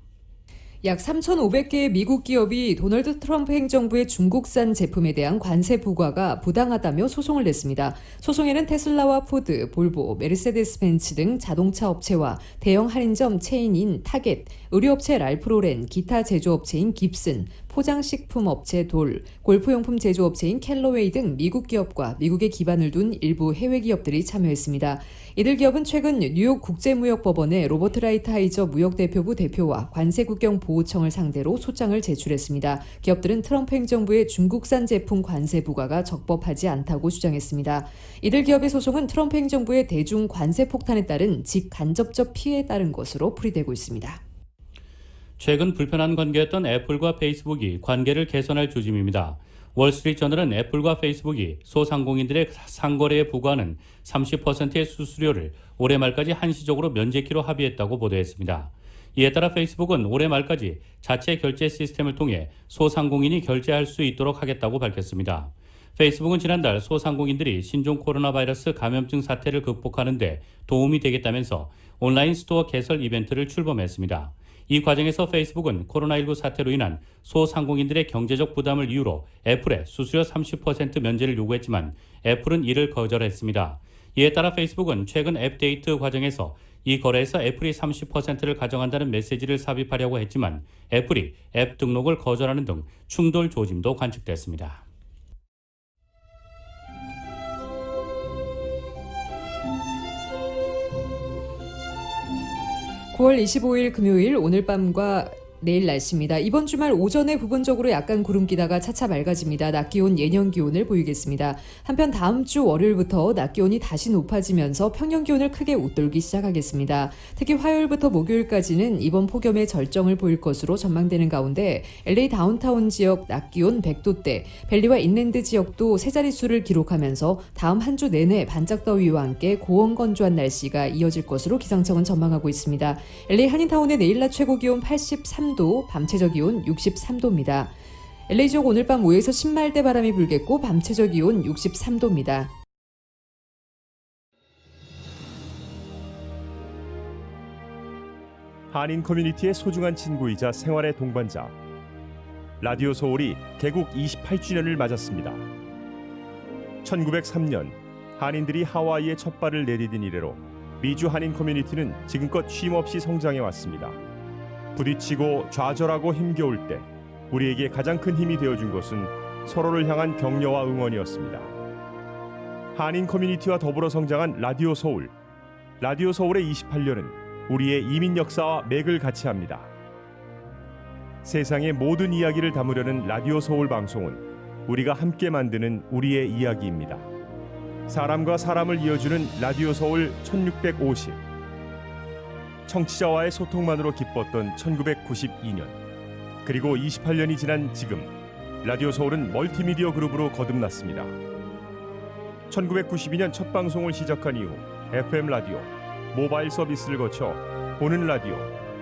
약 3,500개의 미국 기업이 도널드 트럼프 행정부의 중국산 제품에 대한 관세 부과가 부당하다며 소송을 냈습니다. 소송에는 테슬라와 포드, 볼보, 메르세데스 벤츠 등 자동차 업체와 대형 할인점 체인인 타겟, 의류업체 랄프로렌, 기타 제조업체인 깁슨, 포장식품 업체 돌, 골프용품 제조업체인 캘러웨이 등 미국 기업과 미국에 기반을 둔 일부 해외 기업들이 참여했습니다. 이들 기업은 최근 뉴욕 국제무역법원에 로버트 라이트하이저 무역대표부 대표와 관세국경보호청을 상대로 소장을 제출했습니다. 기업들은 트럼프 행정부의 중국산 제품 관세 부과가 적법하지 않다고 주장했습니다. 이들 기업의 소송은 트럼프 행정부의 대중 관세 폭탄에 따른 직간접적 피해에 따른 것으로 풀이되고 있습니다. 최근 불편한 관계였던 애플과 페이스북이 관계를 개선할 조짐입니다. 월스트리트저널은 애플과 페이스북이 소상공인들의 상거래에 부과하는 30%의 수수료를 올해 말까지 한시적으로 면제키로 합의했다고 보도했습니다. 이에 따라 페이스북은 올해 말까지 자체 결제 시스템을 통해 소상공인이 결제할 수 있도록 하겠다고 밝혔습니다. 페이스북은 지난달 소상공인들이 신종 코로나 바이러스 감염증 사태를 극복하는 데 도움이 되겠다면서 온라인 스토어 개설 이벤트를 출범했습니다. 이 과정에서 페이스북은 코로나19 사태로 인한 소상공인들의 경제적 부담을 이유로 애플에 수수료 30% 면제를 요구했지만 애플은 이를 거절했습니다. 이에 따라 페이스북은 최근 앱데이트 과정에서 이 거래에서 애플이 30%를 가져간다는 메시지를 삽입하려고 했지만 애플이 앱 등록을 거절하는 등 충돌 조짐도 관측됐습니다. 9월 25일 금요일 오늘 밤과 내일 날씨입니다. 이번 주말 오전에 부분적으로 약간 구름 끼다가 차차 맑아집니다. 낮 기온 예년 기온을 보이겠습니다. 한편 다음 주 월요일부터 낮 기온이 다시 높아지면서 평년 기온을 크게 웃돌기 시작하겠습니다. 특히 화요일부터 목요일까지는 이번 폭염의 절정을 보일 것으로 전망되는 가운데 LA 다운타운 지역 낮 기온 100도대, 벨리와 인랜드 지역도 세 자릿수를 기록하면서 다음 한 주 내내 반짝더위와 함께 고온 건조한 날씨가 이어질 것으로 기상청은 전망하고 있습니다. LA 한인타운의 내일 낮 최고 기온 83도, 밤 최저 기온 63도입니다. LA 지역 오늘 밤 5에서 10마일대 바람이 불겠고 밤 최저 기온 63도입니다. 한인 커뮤니티의 소중한 친구이자 생활의 동반자. 라디오 서울이 개국 28주년을 맞았습니다. 1903년 한인들이 하와이에 첫 발을 내디딘 이래로 미주 한인 커뮤니티는 지금껏 쉼없이 성장해 왔습니다. 부딪히고 좌절하고 힘겨울 때 우리에게 가장 큰 힘이 되어준 것은 서로를 향한 격려와 응원이었습니다. 한인 커뮤니티와 더불어 성장한 라디오 서울. 라디오 서울의 28년은 우리의 이민 역사와 맥을 같이 합니다. 세상의 모든 이야기를 담으려는 라디오 서울 방송은 우리가 함께 만드는 우리의 이야기입니다. 사람과 사람을 이어주는 라디오 서울 1650. 청취자와의 소통만으로 기뻤던 1992년. 그리고 28년이 지난 지금 라디오 서울은 멀티미디어 그룹으로 거듭났습니다. 1992년 첫 방송을 시작한 이후 FM 라디오, 모바일 서비스를 거쳐 보는 라디오,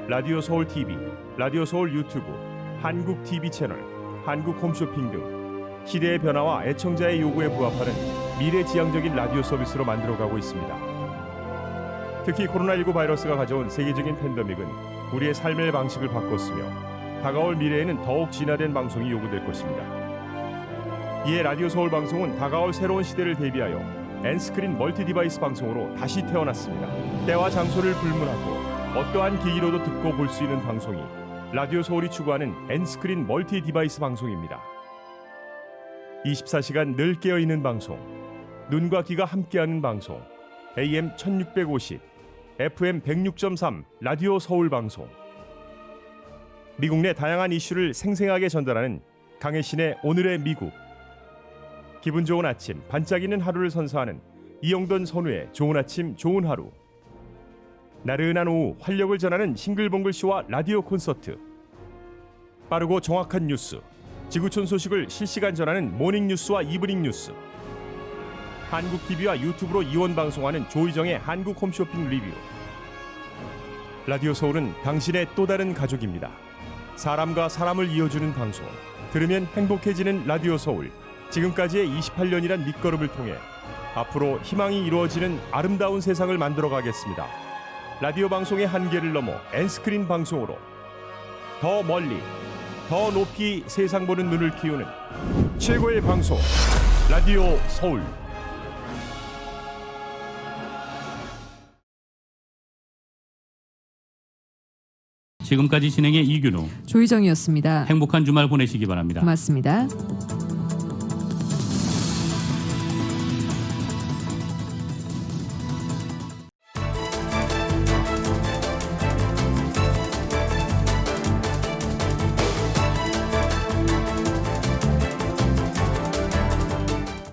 라디오 서울 TV, 라디오 서울 유튜브, 한국 TV 채널, 한국 홈쇼핑 등 시대의 변화와 애청자의 요구에 부합하는 미래지향적인 라디오 서비스로 만들어가고 있습니다. 특히 코로나19 바이러스가 가져온 세계적인 팬데믹은 우리의 삶의 방식을 바꿨으며 다가올 미래에는 더욱 진화된 방송이 요구될 것입니다. 이에 라디오 서울 방송은 다가올 새로운 시대를 대비하여 N스크린 멀티 디바이스 방송으로 다시 태어났습니다. 때와 장소를 불문하고 어떠한 기기로도 듣고 볼 수 있는 방송이 라디오 서울이 추구하는 N스크린 멀티 디바이스 방송입니다. 24시간 늘 깨어있는 방송, 눈과 귀가 함께하는 방송, AM 1650, FM 106.3 라디오 서울 방송. 미국 내 다양한 이슈를 생생하게 전달하는 강혜신의 오늘의 미국. 기분 좋은 아침, 반짝이는 하루를 선사하는 이영돈 선우의 좋은 아침 좋은 하루. 나른한 오후 활력을 전하는 싱글벙글쇼와 라디오 콘서트. 빠르고 정확한 뉴스, 지구촌 소식을 실시간 전하는 모닝뉴스와 이브닝 뉴스. 한국 TV와 유튜브로 이원 방송하는 조희정의 한국 홈쇼핑 리뷰. 라디오 서울은 당신의 또 다른 가족입니다. 사람과 사람을 이어주는 방송, 들으면 행복해지는 라디오 서울. 지금까지의 28년이란 밑거름을 통해 앞으로 희망이 이루어지는 아름다운 세상을 만들어 가겠습니다. 라디오 방송의 한계를 넘어 N스크린 방송으로 더 멀리, 더 높이 세상 보는 눈을 키우는 최고의 방송 라디오 서울. 지금까지 진행의 이균우, 조희정이었습니다. 행복한 주말 보내시기 바랍니다. 고맙습니다.